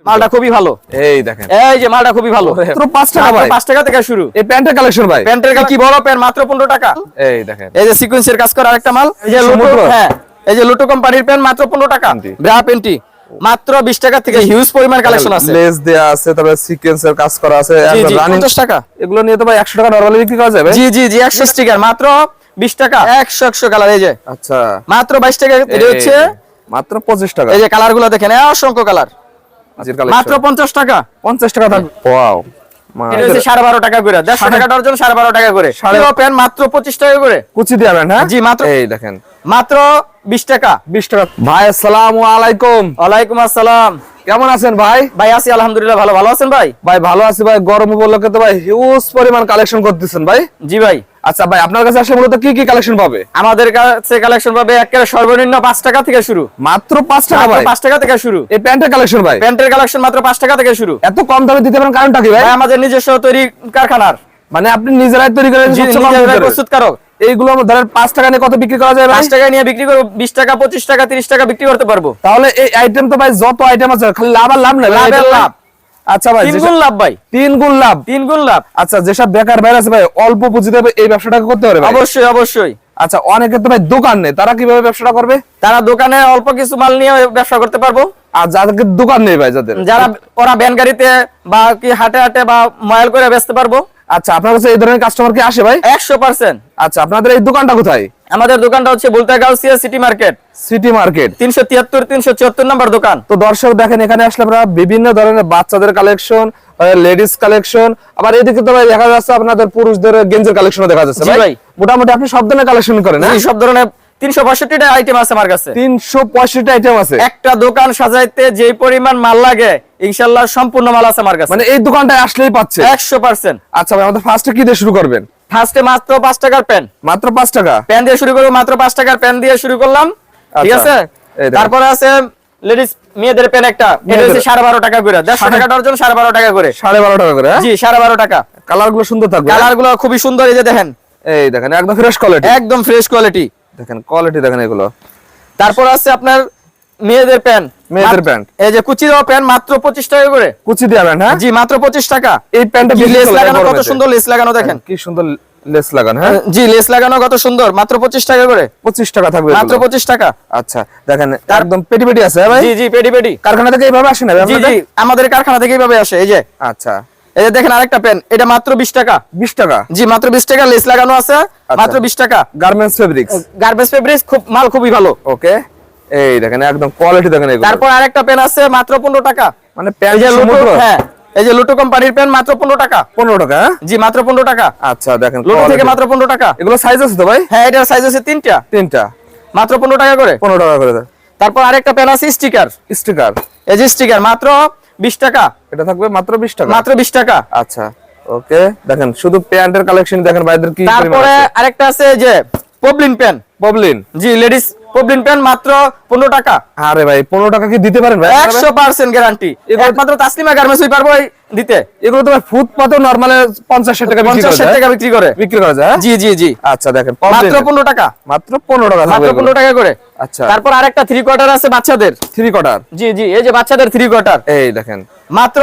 মালটা খুবই ভালো। এই দেখেন, এই যে মালটা খুবই ভালো, মাত্র 5 টাকা ভাই, 5 টাকা থেকে শুরু। এই প্যান্টের কালেকশন ভাই, প্যান্টের কি বড় প্যান্ট মাত্র 15 টাকা। এই দেখেন, এই যে সিকোয়েন্সের কাজ করা আরেকটা মাল, এই যে লুটো, হ্যাঁ এই যে লুটো কোম্পানির প্যান্ট মাত্র 15 টাকা। ব্রা প্যান্টি মাত্র 20 টাকা থেকে হিউজ পরিমাণ কালেকশন আছে। লেস দেয়া আছে, তারপরে সিকোয়েন্সের কাজ করা আছে, একদম রানিং 50 টাকা। এগুলো নিয়ে তো ভাই 100 টাকা নরমালি বিক্রি করা যাবে। জি জি জি 100 স্টিকার মাত্র 20 টাকা। 100 কালার, এই যে আচ্ছা মাত্র 22 টাকা। এটা হচ্ছে মাত্র 25 টাকা। এই যে কালারগুলো দেখেন, অসংখ্য কালার, মাত্র 50 টাকা। 50 টাকা থাকবে। ওয়াও, এটা হচ্ছে 12.5 টাকা করে, 150 টাকা ডজন, 12.5 টাকা করে। সাড়ে প্যান্ট মাত্র 25 টাকা করে। কুচি দিবেন? হ্যাঁ জি মাত্র, এই দেখেন মাত্র 20 টাকা। 20 টাকা। ভাই আসসালামু আলাইকুম। ওয়ালাইকুম আসসালাম। কেমন আছেন ভাই? ভাই আছি আলহামদুলিল্লাহ, ভালো। ভালো আছেন ভাই? ভাই ভালো আছি ভাই। গরম উপলক্ষে তো ভাই হিউজ পরিমাণ কালেকশন করতেছেন ভাই। জি ভাই। আচ্ছা ভাই, আপনার কাছে আসলে মূলত কি কি কালেকশন পাবে? আমাদের কাছে কালেকশন পাবে একেবারে সর্বনিম্ন 5 টাকা থেকে শুরু। মাত্র 5 টাকা ভাই, 5 টাকা থেকে শুরু। এই প্যান্টের কালেকশন ভাই, প্যান্টের কালেকশন মাত্র 5 টাকা থেকে শুরু। এত কম দামে দিতে পারেন কারণটা কি ভাই? ভাই আমাদের নিজস্ব তৈরি কারখানার, মানে আপনি নিজেরাই তৈরি করেন, প্রস্তুতকারক। এইগুলো ধরেন 5 টাকা নিয়ে কত বিক্রি করা যায় ভাই? 5 টাকা নিয়ে বিক্রি করব, 20 টাকা 25 টাকা 30 টাকা বিক্রি করতে পারবো। তাহলে এই আইটেম তো ভাই যত আইটেম আছে খালি লাভ আর লাভ না, লাভের লাভ। আচ্ছা ভাই, 3 গুণ লাভ ভাই, 3 গুণ লাভ। 3 গুণ লাভ। আচ্ছা, যেসব বেকার ভাই আছে ভাই অল্প পুঁজিতে এই ব্যবসাটা করতে পারে ভাই? অবশ্যই অবশ্যই। আচ্ছা, অনেকে তো ভাই দোকান নেই, তারা কিভাবে ব্যবসাটা করবে? তারা দোকানে অল্প কিছু মাল নিয়ে ব্যবসা করতে পারবো। আর যাদের দোকান নেই ভাই, যারা ওরা ভ্যান গাড়িতে বা কি হাটে হাটে বা ময়াল করে বেচতে পারবো। আচ্ছা, আপনার কাছে এই ধরনের কাস্টমার কি আসে ভাই? 100%। আচ্ছা, আপনাদের এই দোকানটা কোথায়? আমাদের দোকানটা হচ্ছে Bulta Gausia city market. City market 373 374 নম্বর দোকান। তো দর্শক দেখেন, এখানে আসলে আপনারা বিভিন্ন ধরনের বাচ্চাদের কালেকশন, লেডিস কালেকশন, আবার এদিকে তো ভাই দেখা যাচ্ছে আপনাদের পুরুষদের গেঞ্জের কালেকশনও দেখা যাচ্ছে ভাই। মোটামুটি আপনি সব ধরনের কালেকশন করেন? জি, সব ধরনের 365টা আইটেম আছে আমার কাছে। 365টা আইটেম আছে। একটা দোকান সাজাইতে যে পরিমাণ মাল লাগে ইনশাআল্লাহ সম্পূর্ণ মাল আছে আমার কাছে। মানে এই দোকানটায় আসলেই পাচ্ছে 100%। আচ্ছা ভাই, আমাদের ফার্স্টে কি দিয়ে শুরু করবেন? ফার্স্টে মাত্র 5 টাকার পেন। মাত্র 5 টাকা পেন দিয়ে শুরু করব, মাত্র 5 টাকার পেন দিয়ে শুরু করলাম। ঠিক আছে। তারপরে আছে লেডিস মেয়েদের পেন একটা, এটা হচ্ছে 12.5 টাকা করে, 150 টাকা ডজন, 12.5 টাকা করে। 12.5 টাকা করে? জি 12.5 টাকা। কালারগুলো সুন্দর থাকবে? কালারগুলো খুবই সুন্দর, এই যে দেখেন, এই দেখেন একদম ফ্রেশ কোয়ালিটি, একদম ফ্রেশ কোয়ালিটি। দেখেন কোয়ালিটি দেখেন এগুলো। তারপর আছে আপনার মেয়েদের প্যান্ট, মেয়েদের প্যান্ট, এই যে কুচি দেওয়া প্যান্ট মাত্র 25 টাকা করে। কুচি দিবেন? হ্যাঁ জি মাত্র 25 টাকা। এই প্যান্টটা লেস লাগানো, কত সুন্দর লেস লাগানো দেখেন, কি সুন্দর লেস লাগানো। হ্যাঁ জি লেস লাগানো কত সুন্দর, মাত্র 25 টাকা করে। 25 টাকা থাকবে মাত্র 25 টাকা। আচ্ছা দেখেন একদম পেটি পেটি আছে ভাই? জি জি পেটি পেটি। কারখানা থেকে এইভাবে আসে না? জি জি আমাদের কারখানা থেকে এইভাবে আসে। এই যে আচ্ছা, এই যে দেখেন আরেকটা পেন, এটা মাত্র 20 টাকা। 20 টাকা? জি মাত্র 20 টাকা, লেস লাগানো আছে, মাত্র 20 টাকা। গার্মেন্টস ফেব্রিক্স, গার্মেন্টস ফেব্রিক্স, খুব মাল খুবই ভালো। ওকে, এই দেখেন একদম কোয়ালিটি দেখেন এগুলো। তারপর আরেকটা পেন আছে মাত্র 15 টাকা। মানে পেন যে সমুদ্র? হ্যাঁ এই যে লুটো কোম্পানির পেন মাত্র 15 টাকা। 15 টাকা? জি মাত্র 15 টাকা। আচ্ছা দেখেন লুটো থেকে মাত্র 15 টাকা। এগুলো সাইজ আছে তো ভাই? হ্যাঁ এটার সাইজ আছে 3টা। 3টা মাত্র 15 টাকা করে। 15 টাকা করে। তারপর আরেকটা পেন আছে স্টিকার, স্টিকার, এই যে স্টিকার মাত্র 20 টাকা। এটা থাকবে মাত্র 20 টাকা? মাত্র 20 টাকা। আচ্ছা ওকে, দেখেন শুধু প্যান্টের কালেকশন দেখেন ভাইদের কি। তারপরে আরেকটা আছে যে পবলিন পেন। পবলিন? জি লেডিস পবলিন পেন মাত্র 15 টাকা। আরে ভাই 15 টাকা কি দিতে পারেন ভাই? 100% গ্যারান্টি, একমাত্র তাসলিমা গার্মেন্টসই পারবো দিতে। এগুলো তো ভাই ফুটপাতে নরমালে 50 টাকা বিক্রি করে, 50 টাকা বিক্রি করা যায়। জি জি জি। আচ্ছা দেখেন মাত্র 15 টাকা। মাত্র 15 টাকা মাত্র 15 টাকা করে। আচ্ছা, তারপর আরেকটা 3 কোয়ার্টার আছে বাচ্চাদের। 3 কোয়ার্টার? জি জি এই যে বাচ্চাদের 3 কোয়ার্টার, এই দেখেন মাত্র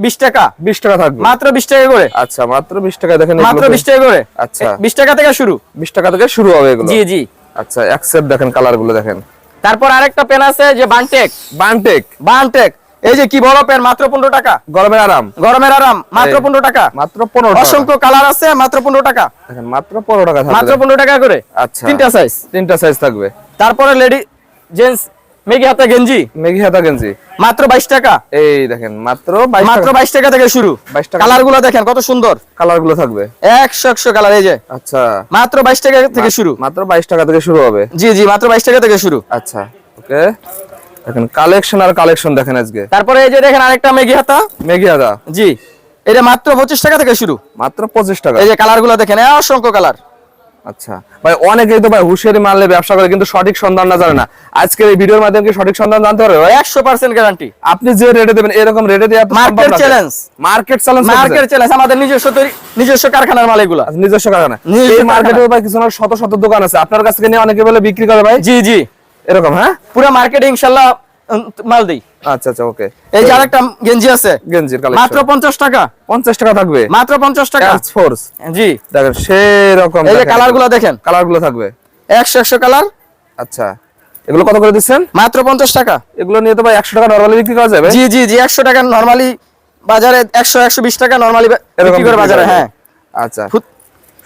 20 টাকা। 20 টাকা থাকবে? মাত্র 20 টাকা করে। আচ্ছা মাত্র 20 টাকা দেখেন, মাত্র 20 টাকা করে। আচ্ছা 20 টাকা থেকে শুরু। 20 টাকা থেকে শুরু হবে এগুলো? জি জি। আচ্ছা অ্যাকসেপ্ট দেখেন কালারগুলো দেখেন। তারপর আরেকটা পেন আছে যে বানটেক। বানটেক? বানটেক এই যে কি বড় পেন, মাত্র 15 টাকা। গরমের আরাম? গরমের আরাম মাত্র 15 টাকা। মাত্র 15 টাকা। অসংখ্য কালার আছে, মাত্র 15 টাকা। দেখেন মাত্র 15 টাকা থাকবে? মাত্র 15 টাকা করে। আচ্ছা 3টা সাইজ? 3টা সাইজ থাকবে। তারপরে লেডি জেন্টস মেগি হাতা গেঞ্জি, মেগি হাতা গেঞ্জি মাত্র 22 টাকা। এই দেখেন মাত্র 22 মাত্র 22 টাকা থেকে শুরু। 22 টাকা। কালারগুলো দেখেন কত সুন্দর, কালারগুলো থাকবে 100 কালার। এই যে আচ্ছা মাত্র 22 টাকা থেকে শুরু। মাত্র 22 টাকা থেকে শুরু হবে? জি জি মাত্র 22 টাকা থেকে শুরু। আচ্ছা ওকে, দেখেন কালেকশন আর কালেকশন দেখেন আজকে। তারপরে এই যে দেখেন আরেকটা মেগি হাতা। মেগি হাতা? জি এটা মাত্র 25 টাকা থেকে শুরু। মাত্র 25 টাকা? এই যে কালারগুলো দেখেন, অসংখ্য কালার। আচ্ছা ভাই, অনেকেই তো ভাই হুঁশিয়ারি মারলে ব্যবসা করে কিন্তু সঠিক সন্ধান না জানে না। আজকের এই ভিডিওর মাধ্যমে কি সঠিক সন্ধান জানতে পারবে ভাই? 100% গ্যারান্টি। আপনি যে রেটে দেবেন এরকম রেটে দেওয়া তো সম্ভব না। Market challenge. Market challenge? Market challenge, আমাদের নিজস্ব কারখানার মাল এগুলো। নিজস্ব কারখানা? এই মার্কেটে ভাই কিছু না শত শত দোকান আছে, আপনার কাছ থেকে নিয়ে অনেকে বলে বিক্রি করে ভাই। জি জি এরকম? হ্যাঁ পুরো মার্কেটে ইনশাআল্লাহ মাল দেই। আচ্ছা আচ্ছা, ওকে। এই যে আরেকটা গেঞ্জি আছে, গেঞ্জির কালেকশন মাত্র 50 টাকা। 50 টাকা থাকবে, মাত্র 50 টাকা। ফোর্স জি, দেখেন সেই রকম। এই যে কালারগুলো দেখেন, কালারগুলো থাকবে 100 কালার। আচ্ছা, এগুলো কত করে দিচ্ছেন? মাত্র 50 টাকা। এগুলো নিয়ে তো ভাই 100 টাকা নরমালি বিক্রি করা যাবে। জি জি জি, 100 টাকা নরমালি বাজারে, 100-120 টাকা নরমালি বিক্রি করে বাজারে। হ্যাঁ, আচ্ছা,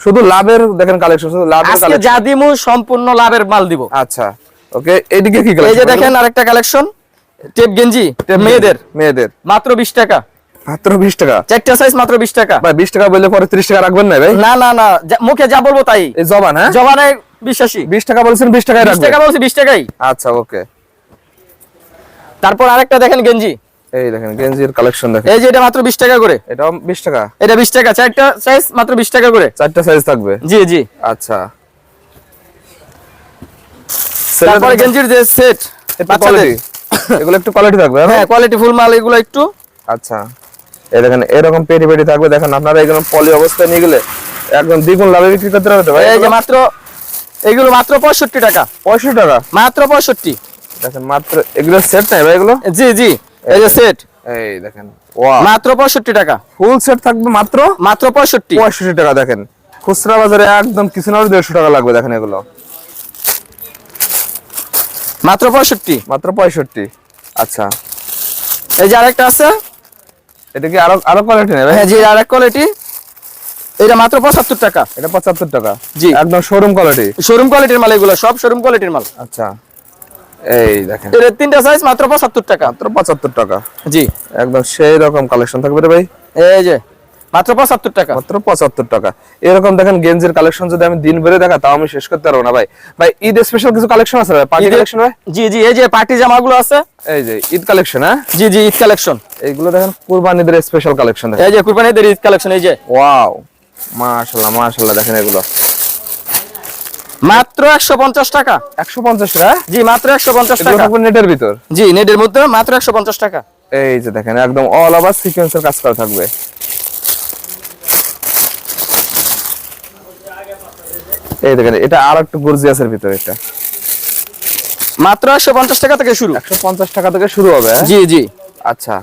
শুধু লাভের দেখেন কালেকশন, শুধু লাভের আজকে কালেকশন। যা দিমু সম্পূর্ণ লাভের মাল দিব। আচ্ছা, ওকে। এইদিকে কি এই কালেকশন? যে দেখেন আরেকটা কালেকশন, টেপ গেঞ্জি মেয়েদের মাত্র 20 টাকা। মাত্র 20 টাকা, চারটা সাইজ মাত্র 20 টাকা। ভাই 20 টাকা বললে পরে 30 টাকা রাখবেন না ভাই? না না না, মুখে যা বলবো তাই। এই জবান, হ্যাঁ জবানে বিশ্বাসী। 20 টাকা বলছেন, 20 টাকায় 20 রাখবেন। টাকা বলছি, 20 টাকাই। আচ্ছা, ওকে। তারপর আরেকটা দেখেন গেঞ্জি, এই দেখেন গেঞ্জির কালেকশন দেখেন। এই যে এটা মাত্র 20 টাকা করে। এটাও 20 টাকা, এটা 20 টাকা, চারটা সাইজ মাত্র 20 টাকা করে। চারটা সাইজ থাকবে। জি জি। আচ্ছা, তারপরে গেঞ্জির যে সেট, বাচ্চাদের, এগুলো একটু কোয়ালিটি থাকবে। হ্যাঁ, কোয়ালিটি ফুল মাল এগুলো একটু। আচ্ছা, এই দেখেন এরকম পেটি পেটি থাকবে। দেখেন আপনারা এগুলো পলি অবস্থায় নিয়ে গেলে একদম দ্বিগুণ লাভে বিক্রি করতে পারবে ভাই। এই যে মাত্র, এগুলো মাত্র 65 টাকা। 65 টাকা, মাত্র 65। দেখেন মাত্র। এগুলো সেট নাই ভাই এগুলো? জি জি, এই যে সেট, এই দেখেন, ওয়াও, মাত্র 65 টাকা। ফুল সেট থাকবে মাত্র 65। 65 টাকা। দেখেন খুচরা বাজারে একদম কিছু না 150 টাকা লাগবে। দেখেন এগুলো মাত্র 65। মাত্র 65। আচ্ছা, এই যে আরেকটা আছে, এটা কি আরো আরো কোয়ালিটি নেই ভাই? হ্যাঁ জি, আরেক কোয়ালিটি, এটা মাত্র 75 টাকা। এটা 75 টাকা, জি, একদম শোরুম কোয়ালিটি। শোরুম কোয়ালিটির মাল এগুলো, সব শোরুম কোয়ালিটির মাল। আচ্ছা, এই দেখেন এর তিনটা সাইজ মাত্র 75 টাকা। মাত্র 75 টাকা। জি, একদম সেই রকম কালেকশন থাকবে রে ভাই। এই যে মাত্র 75 টাকা। মাত্র 75 টাকা। এরকম দেখেন গেঞ্জির কালেকশন যদি আমি দিন ভরে দেখা তাও আমি শেষ করতে পারবো না ভাই। ভাই ঈদ স্পেশাল কিছু কালেকশন আছে ভাই, পার্টি কালেকশন ভাই? জি জি, এই যে পার্টি জামাগুলো আছে। এই যে ঈদ কালেকশন, হ্যাঁ জি জি, ঈদ কালেকশন। এইগুলো দেখেন কুরবানিদের স্পেশাল কালেকশন দেখেন। এই যে কুরবানিদের ঈদ কালেকশন, এই যে ওয়াও, মাশাআল্লাহ মাশাআল্লাহ। দেখেন এগুলো মাত্র 150 টাকা। 150 টাকা? জি, মাত্র 150 এগুলো টাকা। থাকবে নেটের ভিতর? জি, নেটের মধ্যে মাত্র 150 টাকা। এই যে দেখেন একদম অল ওভার সিকোয়েন্সের কাজ করা থাকবে। এই দেখেন এটা আর একটু গর্জিয়াসের ভিতর, এটা মাত্র 150 টাকা থেকে শুরু। 150 টাকা থেকে শুরু হবে, হ্যাঁ? জি জি। আচ্ছা,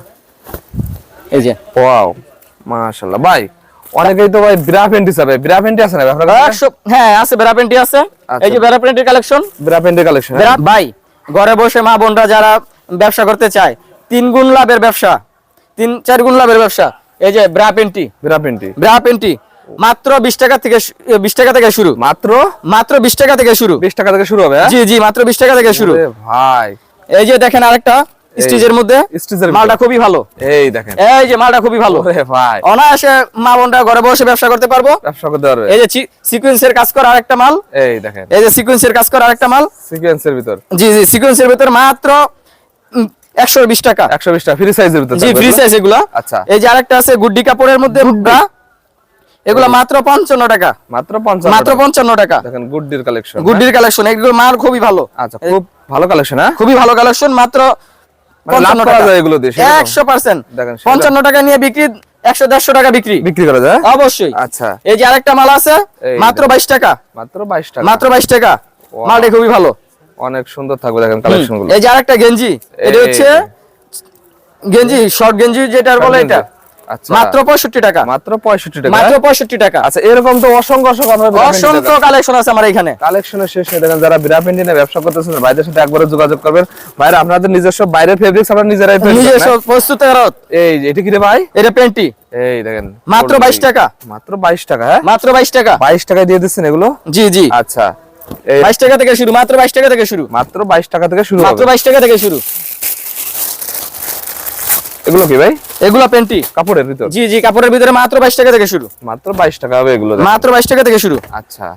এই যে ওয়াও, মাশাআল্লাহ। ভাই অনেকেই তো ভাই ব্রা প্যান্টি চাবে, ব্রা প্যান্টি আছে না ভাই আপনার কাছে? 100, হ্যাঁ আছে, বেরা প্যান্টি আছে। এই যে বেরা প্যান্টির কালেকশন, ব্রা প্যান্টি কালেকশন। ভাই ঘরে বসে মা বোনরা যারা ব্যবসা করতে চায়, 3 গুণ লাভের ব্যবসা, 3-4 গুণ লাভের ব্যবসা। এই যে bra panty, bra panty, bra panty মাত্র 20 টাকা থেকে 20 টাকা থেকে শুরু। মাত্র 20 টাকা থেকে শুরু। 20 টাকা থেকে শুরু হবে, হ্যাঁ? জি জি, মাত্র 20 টাকা থেকে শুরু। আরে ভাই, এই যে দেখেন আরেকটা স্টিচের মধ্যে, স্টিচের মালটা খুবই ভালো। এই দেখেন, এই যে মালটা খুবই ভালো। ওরে ভাই, অনায়াসে মা বোনরা ঘরে বসে ব্যবসা করতে পারবো। ব্যবসা করতে পারবে। এই যে সিকোয়েন্সের কাজ করা আরেকটা মাল, এই দেখেন এই যে সিকোয়েন্সের কাজ করা আরেকটা মাল, সিকোয়েন্সের ভিতর। জি জি, সিকোয়েন্সের ভিতর মাত্র 120 টাকা। 120 টাকা ফ্রি সাইজের ভিতর জি, থাকবে ফ্রি তো? সাইজ এগুলা। আচ্ছা, এই যে আরেকটা আছে গুড্ডি কাপড়ের মধ্যে ব্রা, এগুলা মাত্র 55 টাকা। মাত্র 55 মাত্র 55 টাকা। দেখেন গুড্ডির কালেকশন, গুড্ডির কালেকশন, এগুলো মাল খুবই ভালো। আচ্ছা, খুব ভালো কালেকশন, হ্যাঁ? খুবই ভালো কালেকশন, মাত্র মানে লাভ 55 করা টাকা। যায় এগুলো দিয়ে, সেরকম? 100%। দেখেন 55 টাকা নিয়ে বিক্রি, 100-150 টাকা বিক্রি। বিক্রি করা যায়? অবশ্যই। আচ্ছা, এই যে আরেকটা মাল আছে, এই মাত্র 22 টাকা। মাত্র 22 টাকা, মাত্র 22 টাকা। Wow. মালটা খুবই ভালো। অনেক সুন্দর থাকবে দেখেন কালেকশন গুলো। এই যে আরেকটা গেঞ্জি, এটা হচ্ছে গেঞ্জি, শর্ট গেঞ্জি যেটা বলে এটা, আচ্ছা, মাত্র 65 টাকা। মাত্র 65 টাকা, মাত্র 65 টাকা। আচ্ছা, এরকম তো অসংখ্য অসংখ্য কালেকশন আছে আমার এখানে। কালেকশনের শেষ নেই। দেখেন যারা বিরা প্যান্টি নিয়ে ব্যবসা করতেছেন ভাইদের সাথে একবারে যোগাযোগ করবেন। ভাইরা আপনাদের নিজস্ব বাইরের ফেব্রিক্স আপনারা নিজেরাই তৈরি করেন, নিজস্ব না? প্রস্তুতকারক। এই যে এটা কি রে ভাই? এটা প্যান্টি, এই দেখেন মাত্র 22 টাকা। মাত্র 22 টাকা, হ্যাঁ? মাত্র 22 টাকা। 22 টাকায় দিয়ে দিচ্ছেন এগুলো? জি জি। আচ্ছা, এই 22 টাকা থেকে শুরু, মাত্র 22 টাকা থেকে শুরু। মাত্র 22 টাকা থেকে শুরু মাত্র হবে। 22 টাকা থেকে শুরু। এগুলো কি ভাই? এগুলা প্যান্টি, কাপড়ের ভিতর? জি জি, কাপড়ের ভিতরে মাত্র 22 টাকা থেকে শুরু। মাত্র 22 টাকা হবে এগুলো, দেখেন। মাত্র 22 টাকা থেকে শুরু। আচ্ছা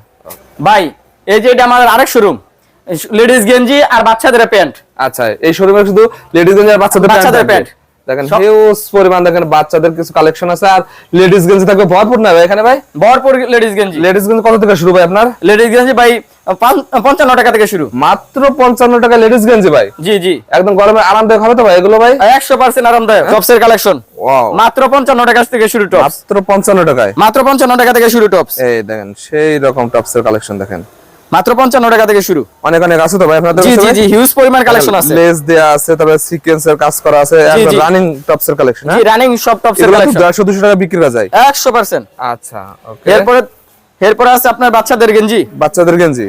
ভাই এই যে এটা আমার আরেক শোরুম, লেডিস গেঞ্জি আর বাচ্চাদের প্যান্ট। আচ্ছা, এই শোরুমে শুধু লেডিস গেঞ্জি আর বাচ্চাদের প্যান্ট। দেখেন হিউজ পরিমাণ, দেখেন বাচ্চাদের কিছু কালেকশন আছে আর লেডিস গেঞ্জি থাকবে ভরপুর না ভাই এখানে ভাই? ভরপুর লেডিস গেঞ্জি। লেডিস গেঞ্জি কত থেকে শুরু ভাই আপনার? লেডিস গেঞ্জি ভাই 55 টাকা থেকে শুরু। মাত্র 55 টাকা লেডিস গেঞ্জি ভাই? জি জি, একদম গরমে আরামদায়ক হবে তো ভাই এগুলো ভাই? 100% আরামদায়ক। টপসের কালেকশন ওয়াও, মাত্র 55 টাকা থেকে শুরু টপস। মাত্র 55 টাকায়? মাত্র 55 টাকা থেকে শুরু টপস। এই দেখেন সেই রকম টপসের কালেকশন দেখেন। মাত্র 55 টাকা থেকে শুরু। অনেক অনেক আছে তো ভাই আপনাদের জি কাছে জি ভাই? জি, হিউজ পরিমাণ কালেকশন আছে। লেস দেয়া আছে, তারপরে সিকোয়েন্সের কাজ করা আছে, জি, একদম জি। রানিং টপস এর কালেকশন। জি, রানিং সব টপস এর এগুলো কালেকশন 150-200 টাকা বিক্রি করা যায়। 100%। আচ্ছা, ওকে। এরপরে আছে আপনার বাচ্চাদের গেঞ্জি। বাচ্চাদের গেঞ্জি।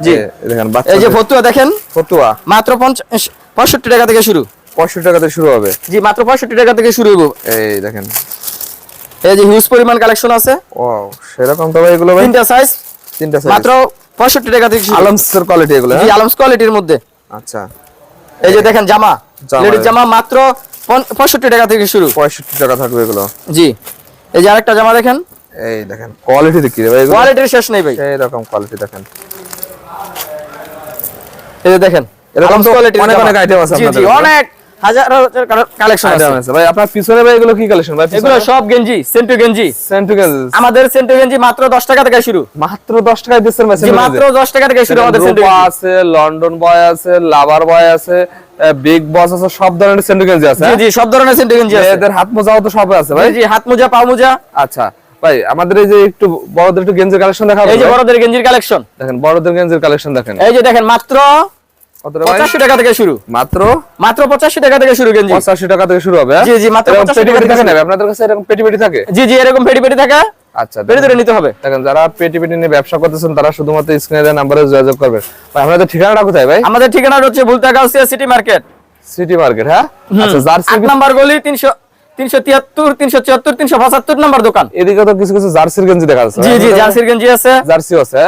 জি। দেখেন এই যে বাচ্চাদের ফতুয়া দেখেন, ফতুয়া মাত্র 65 টাকা থেকে শুরু। 65 টাকা থেকে শুরু হবে। জি, মাত্র 65 টাকা থেকে শুরু হইব। এই দেখেন, এই যে হিউজ পরিমাণ কালেকশন আছে। ওয়াও, সেরকম তো ভাই এগুলো ভাই। তিনটা সাইজ, তিনটা সাইজ। মাত্র 65 টাকা থেকে শুরু। আলমসের কোয়ালিটি এগুলো। জি, আলমস কোয়ালিটির মধ্যে। আচ্ছা, এই যে দেখেন জামা, জামা। লেডিস জামা মাত্র 65 টাকা থেকে শুরু। 65 টাকা থাকবে এগুলো। জি, এই যে আরেকটা জামা দেখেন, এই দেখেন কোয়ালিটি দেখি রে ভাই এগুলো। কোয়ালিটির শেষ নেই ভাই। এই রকম কোয়ালিটি দেখেন। এই যে দেখেন এরকম আলমস তো কোয়ালিটির অনেক জামা। অনেক আইটেম আছে জি আপনাদের জি, কাছে। অনেক হাজার কালেকশন আছে। আইটেম আছে ভাই। আপনার পিছনে ভাই এগুলো কি কালেকশন ভাই? এগুলো সব গেঞ্জি, সেন্টু গেঞ্জি। সেন্টু গেঞ্জি আমাদের সেন্টু গেঞ্জি মাত্র 10 টাকা থেকে শুরু। মাত্র 10 টাকায় দিচ্ছেন ভাই। জি, মাত্র 10 টাকা থেকে শুরু আমাদের সেন্টু গেঞ্জি। আছে, লন্ডন বয় আছে, লাভার বয় আছে, বিগ বস আছে, সব ধরনের সেন্টু গেঞ্জি আছে। জি জি, সব ধরনের সেন্টু গেঞ্জি আছে। এদের হাত মোজাও তো সব আছে ভাই। জি জি, হাত মোজা, পা মোজা। আচ্ছা ভাই, আমাদের এই যে একটু বড়দের একটু গেঞ্জির কালেকশন দেখাবো। এই যে ভাই? বড়দের গেঞ্জির কালেকশন। দেখেন বড়দের গেঞ্জির কালেকশন দেখেন। এই যে দেখেন মাত্র কত রে ভাই? 85 টাকা থেকে শুরু। মাত্র মাত্র 85 টাকা থেকে শুরু গেঞ্জি। 85 টাকা থেকে শুরু হবে। হ্যাঁ? জি জি, মাত্র এরকম 85 পেটি টাকা পেটি থেকে থাকে না শুরু। ভাই? আপনাদের কাছে এরকম পেটি পেটি থাকে? জি জি, এরকম পেটি পেটি থাকা আচ্ছা, পেটি ধরে নিতে হবে। দেখেন যারা পেটি পেটি নিয়ে ব্যবসা করতেছেন তারা শুধুমাত্র স্ক্রিনে দেওয়া নাম্বারে যোগাযোগ করবেন। ভাই আপনাদের ঠিকানাটা কোথায় ভাই? আমাদের ঠিকানা হচ্ছে Bhulta Gausia city market, city market. হ্যাঁ, আচ্ছা। জার্সি 8 নাম্বার গলি, 373 374 375 নাম্বার দোকান। এদিকে তো কিছু কিছু জার্সির গেঞ্জি দেখা যাচ্ছে। জি জি, আপনাদের জার্সির গেঞ্জি আছে। জার্সিও আছে। হ্যাঁ?